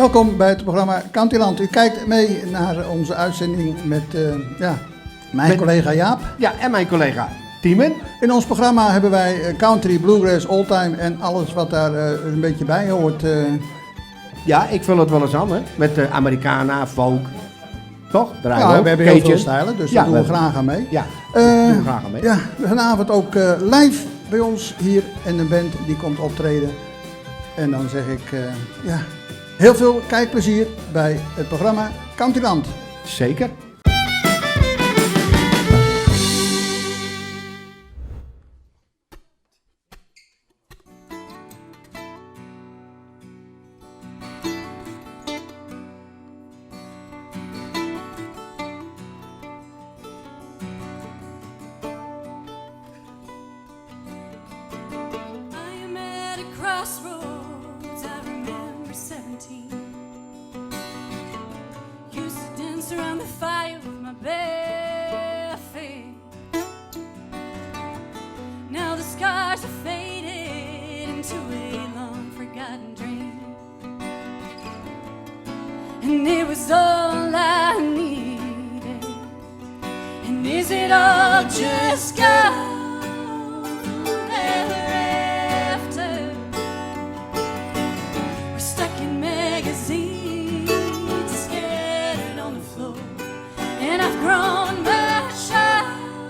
Welkom bij het programma Countryland. U kijkt mee naar onze uitzending met mijn collega Jaap. Ja, en mijn collega Timen. In ons programma hebben wij country, bluegrass, oldtime en alles wat daar een beetje bij hoort. Ja, ik vul het wel eens aan, hè. Met Americana, folk. Toch? We hebben heel veel stijlen, dus daar doen we graag aan mee. Ja, doen we graag aan mee. Ja, vanavond ook live bij ons hier en een band die komt optreden. En dan zeg ik, heel veel kijkplezier bij het programma Countryland. Zeker. And it was all I needed. And is it all just gone ever after? We're stuck in magazines, scattered on the floor. And I've grown much older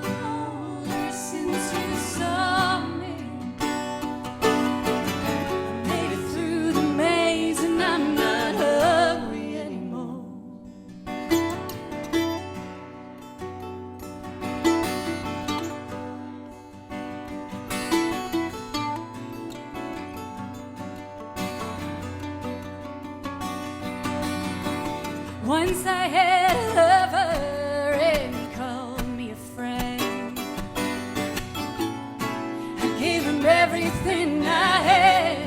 since you saw me. I made it through the maze and I'm not hungry anymore. Once I had a lover and he called me a friend. I gave him everything I had.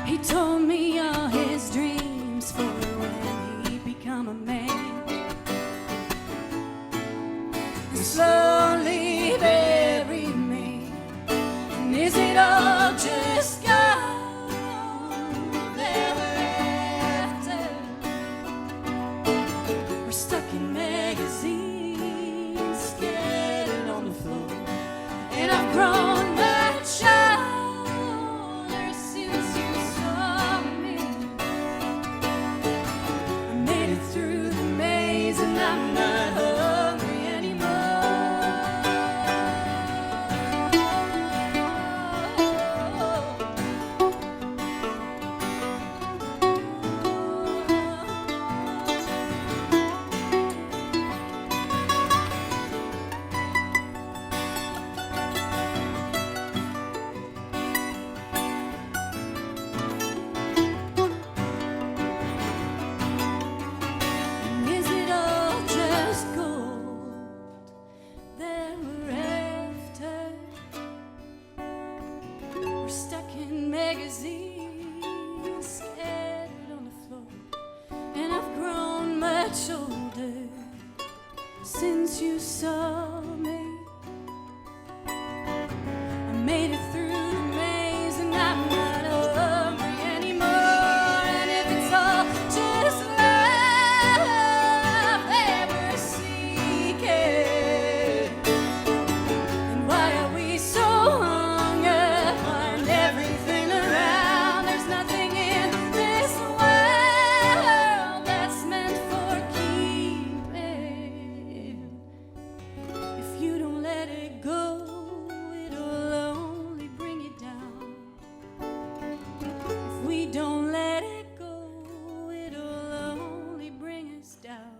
He told me all his dreams for when he'd become a man. And slowly buried me. And is it all just gone? Grown much older since you saw me. I made it through the maze and I'm not hungry anymore. Is it all just gold that we're after? We're stuck in magazines, scattered on the floor. And I've grown much older since you saw me. I made it through the maze and I'm not hungry anymore. And if it's all just love that we're seeking, then why are we so hung up on everything around? There's nothing in this world that's meant for keeping. If you don't let it go, it'll only bring you down. If we don't let it go, it'll only bring us down.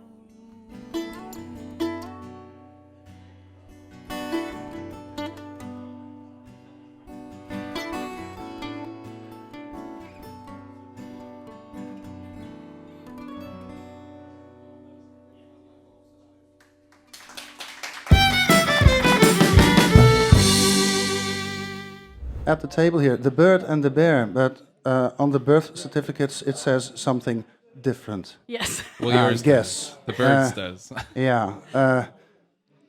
At the table here, the bird and the bear, but on the birth certificates it says something different. Yes. Well, yours guess. does. The bird's does. Yeah.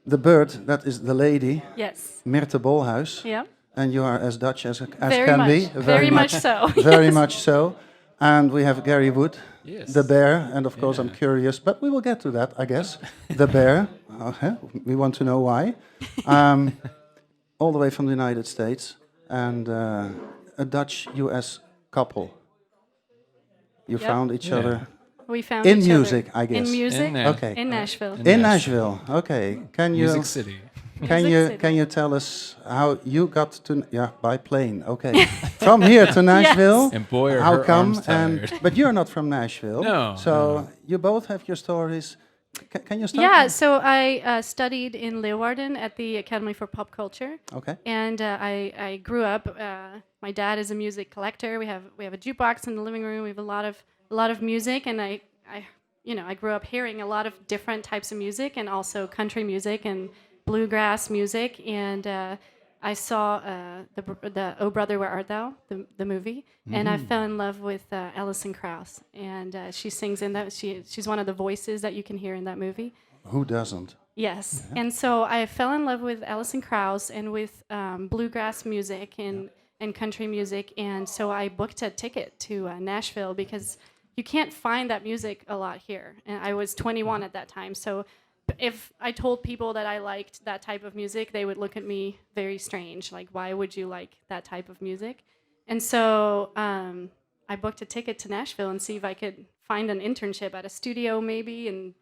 The bird, that is the lady, Yes. Mirthe Bolhuis. Yeah. and you are as Dutch as Very can much. be. Very much so. Very Yes. much so. And we have Garry Wood, Yes. the bear, and of course I'm curious, but we will get to that, I guess. The bear, we want to know why. All the way from the United States, and a Dutch-U.S. couple. You Yep. found each other We found in each other. music, I guess. In music. In Nash- Okay. In Nashville. In In Nashville. Nashville. Okay. Can you Music City. can you tell us how you got to by plane? Okay. From here to Nashville. And boy, are How her come? arms tired. But you're not from Nashville. No, So no. you both have your stories. Can you start? Yeah, so I studied in Leeuwarden at the Academy for Pop Culture. Okay. And I grew up. My dad is a music collector. We have a jukebox in the living room. We have a lot of music, and I grew up hearing a lot of different types of music, and also country music and bluegrass music. And I saw the Oh Brother Where Art Thou, the movie, and I fell in love with Alison Krauss, and she sings in that. She's one of the voices that you can hear in that movie. Who doesn't? Yes, and so I fell in love with Alison Krauss and with bluegrass music and country music, and so I booked a ticket to Nashville because you can't find that music a lot here, and I was 21 at that time, so if I told people that I liked that type of music, they would look at me very strange, like, why would you like that type of music? And so I booked a ticket to Nashville and see if I could find an internship at a studio maybe and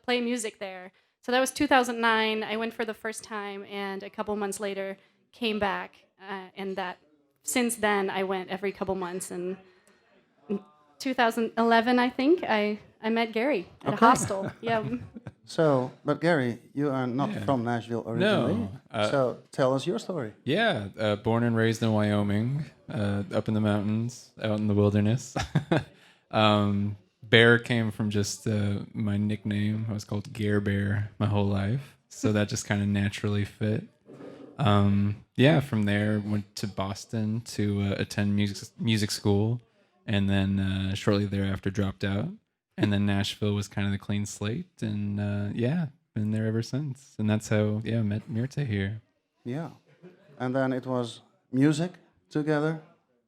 play music there. So that was 2009. I went for the first time, and a couple months later came back, and that since then I went every couple months. And in 2011, I think I met Garry at a hostel. Yeah. So, but Garry, you are not from Nashville originally. No. So tell us your story. Yeah, born and raised in Wyoming, up in the mountains, out in the wilderness. Bear came from just my nickname. I was called Gare Bear my whole life, so that just kind of naturally fit. Yeah, from there went to Boston to attend music school, and then shortly thereafter dropped out. And then Nashville was kind of the clean slate, and been there ever since. And that's how I met Mirthe here. Yeah. And then it was music together,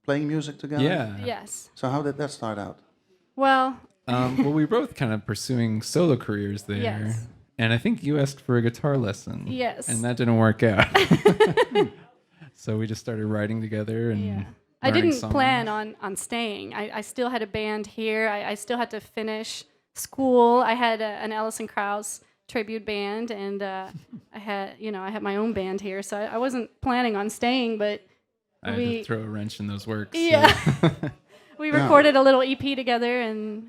playing music together. Yeah. Yes. So how did that start out? Well, Well, we were both kind of pursuing solo careers there. Yes. And I think you asked for a guitar lesson. Yes. And that didn't work out. So we just started writing together and yeah. I learning didn't songs. plan on staying. I still had a band here. I still had to finish school. I had an Alison Krauss tribute band, and I had my own band here. So I wasn't planning on staying, but I had to throw a wrench in those works. Yeah. so. We recorded a little EP together, and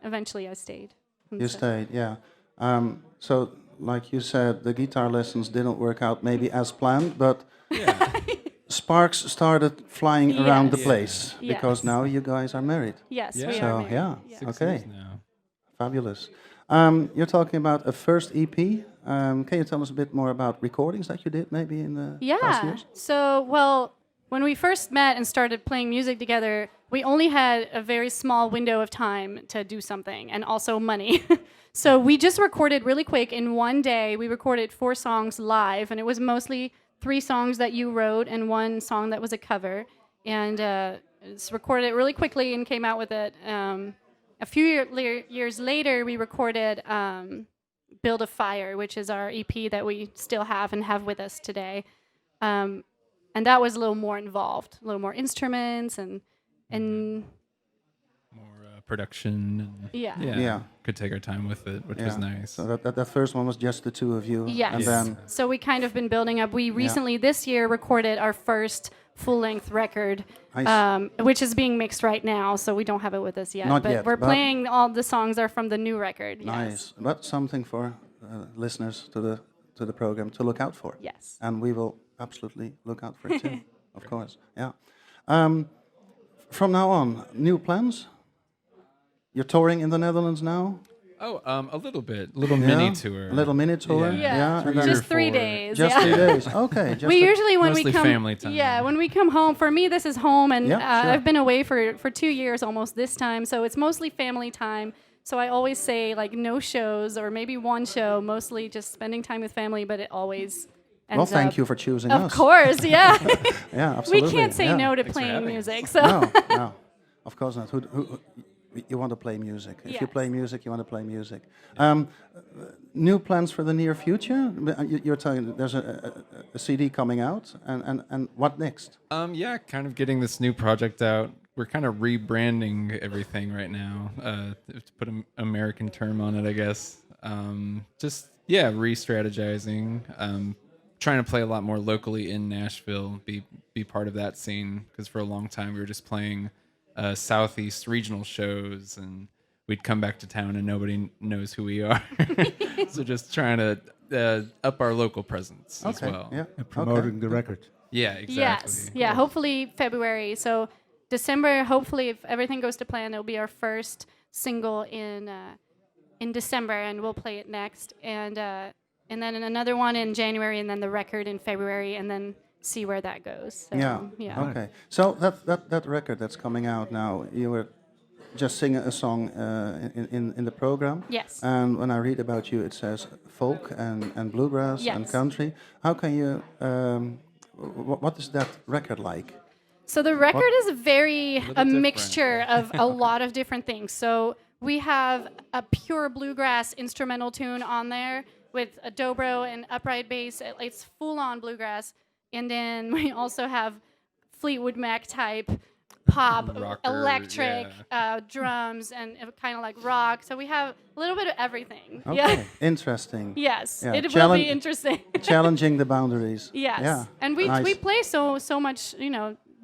eventually I stayed. And You so- stayed, yeah. So, like you said, the guitar lessons didn't work out maybe as planned, but sparks started flying around the Yes. place because Yes. now you guys are married. Yes, Yeah. we So, are married. yeah. 6 Okay. years now. Fabulous. You're talking about a first EP. Can you tell us a bit more about recordings that you did maybe in the past Yeah. years? So, well, when we first met and started playing music together, we only had a very small window of time to do something, and also money. So we just recorded really quick. In one day, we recorded 4 songs live, and it was mostly 3 songs that you wrote and 1 song that was a cover. And just recorded it really quickly and came out with it. A few years later, we recorded Build a Fire, which is our EP that we still have and have with us today. And that was a little more involved, a little more instruments and More production. And Yeah. Could take our time with it, which was nice. So that first one was just the two of you. Yes. And then So we kind of been building up. We recently this year recorded our first full-length record, Nice. which is being mixed right now. So we don't have it with us yet. Not but yet, we're but- playing. All the songs are from the new record. nice. Yes. But something for listeners to the program to look out for. Yes. And we will absolutely look out for it too, of course. Yeah. From now on, new plans? You're touring in the Netherlands now? Oh, a little bit. Little mini tour. A little mini tour? Yeah. and then Just 3 4. days. just yeah. 3 days. Okay. Just We usually when Mostly we come family time. Yeah, when we come home. For me, this is home, and Yeah, sure. I've been away for 2 years almost this time, so it's mostly family time. So I always say like no shows or maybe 1 show, mostly just spending time with family. But it always Well, thank you for choosing Of us. course, yeah. Yeah, We absolutely. can't say yeah. no to Thanks for playing having music. us. So No, of course not. You want to play music. If you Yes. play music, you want to play music. New plans for the near future? You're telling there's a CD coming out, and what next? Yeah, kind of getting this new project out. We're kind of rebranding everything right now. To put an American term on it, I guess. Just re-strategizing. Trying to play a lot more locally in Nashville. Be part of that scene, because for a long time we were just playing Southeast regional shows, and we'd come back to town and nobody knows who we are. So just trying to up our local presence as well. Yeah. And promoting the record. Yeah, exactly. yes, yeah. Hopefully February. So December. Hopefully, if everything goes to plan, it'll be our first single in December, and we'll play it next. And then another one in January, and then the record in February, and then see where that goes. So, yeah. Okay. So that record that's coming out now, you were just singing a song in the program. Yes. And when I read about you, it says folk and bluegrass and Yes. country. How can you? What is that record like? So the record is a different. mixture of a lot of different things. So we have a pure bluegrass instrumental tune on there with a dobro and upright bass. It's full-on bluegrass. And then we also have Fleetwood Mac type pop, Rocker, electric, drums, and kind of like rock. So we have a little bit of everything. Okay. Yeah. Interesting. Yes. Yeah, It will challenge- be interesting. Challenging the boundaries. Yes. Yeah. And we Nice. we play so much,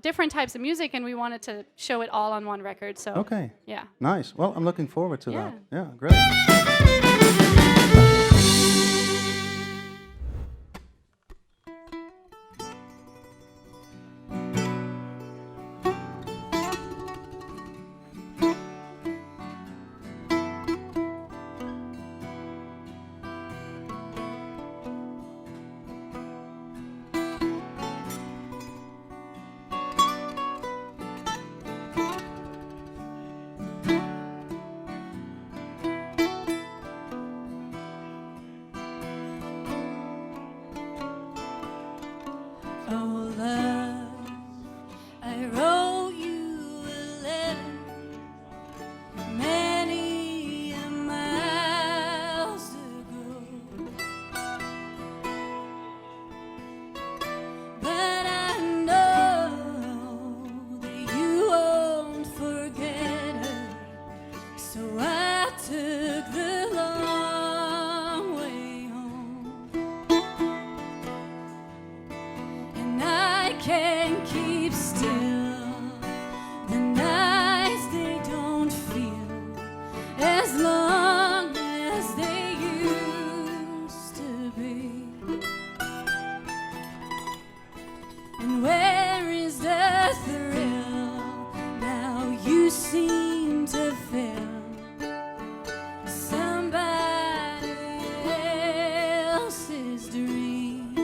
different types of music, and we wanted to show it all on one record. So Okay. yeah. Nice. Well, I'm looking forward to Yeah. that. Yeah. Great. Oh, love, I wrote you a letter many a miles ago, but I know that you won't forget her, so I took the long way home. And I can't keep still. The nights they don't feel as long as they used to be. And where is the thrill now you seem to feel somebody else's dream?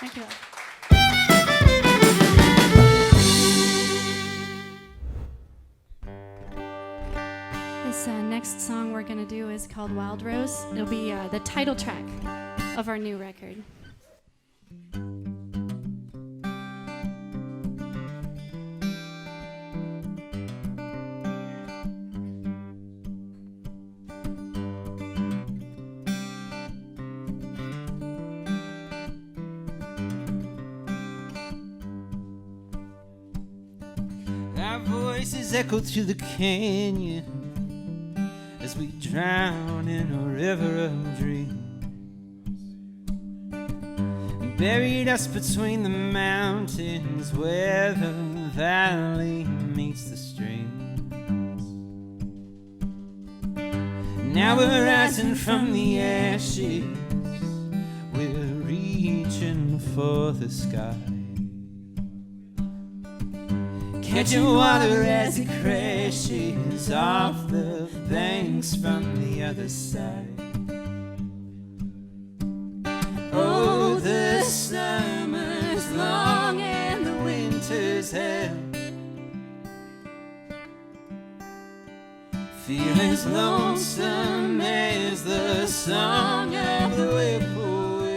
Dankjewel. This next song we're going to do is called Wild Rose. It'll be the title track of our new record. Our voices echo through the canyon as we drown in a river of dreams. And buried us between the mountains where the valley meets the streams. Now we're rising from the ashes, we're reaching for the sky. Catching water as it crashes off the banks from the other side. Oh, the summer's long and the winter's hell. Feel as lonesome as the song of the whippoorwill.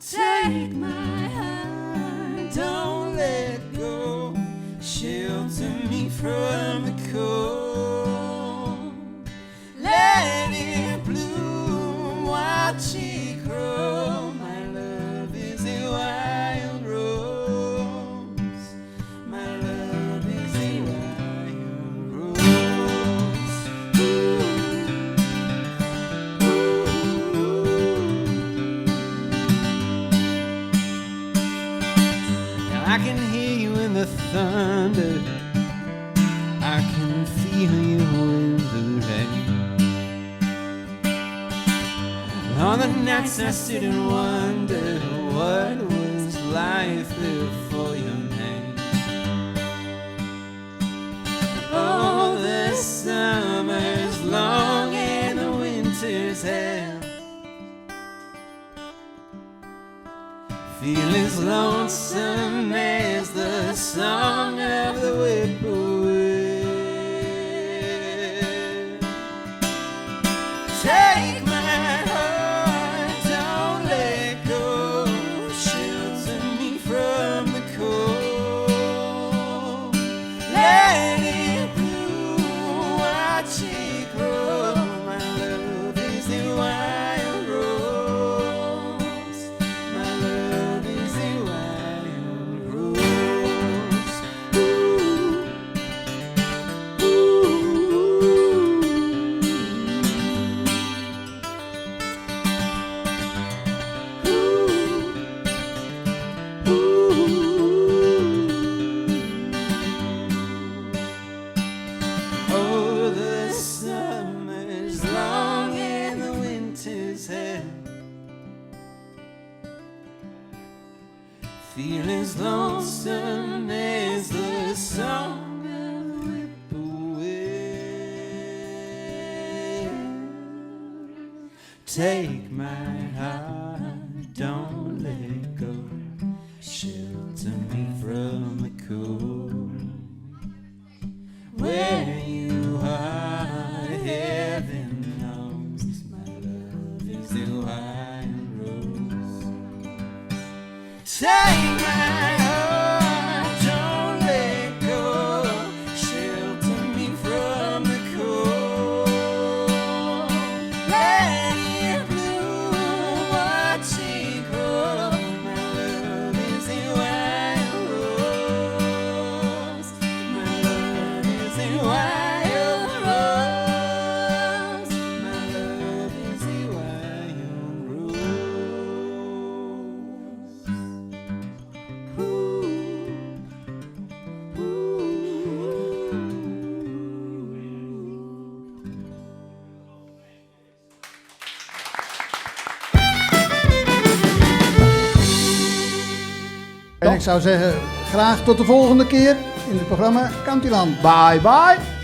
Take my hand, don't let go. Shelter me from the cold. Let it bloom, watch it grow. My love is a wild rose. My love is a wild rose. I can hear you in the thunder, I can feel you in the rain. On the nights I sit and wonder, what was life before your name? Oh, the summer's long and the winter's hell. Feel as lonesome as the song of the whippoorwill. Take my heart, don't let go. Shelter me from the cold. Let it bloom, watch it grow. My love is a wild rose. My love is a wild rose. Ooh, ooh, ooh. Oh, the summer's long and the winter's hell. Feel as lonesome as the song of the whippoorwill. Take my heart, don't let it go. Shelter me from the cold. Where you are, heaven knows my love is the wild rose. Take my heart, don't let go. Shelter me from the cold. Let it bloom, watch it grow. My love is a wild rose. My love is a wild rose. My love is a wild rose. En ik zou zeggen, graag tot de volgende keer in het programma Countryland. Bye bye.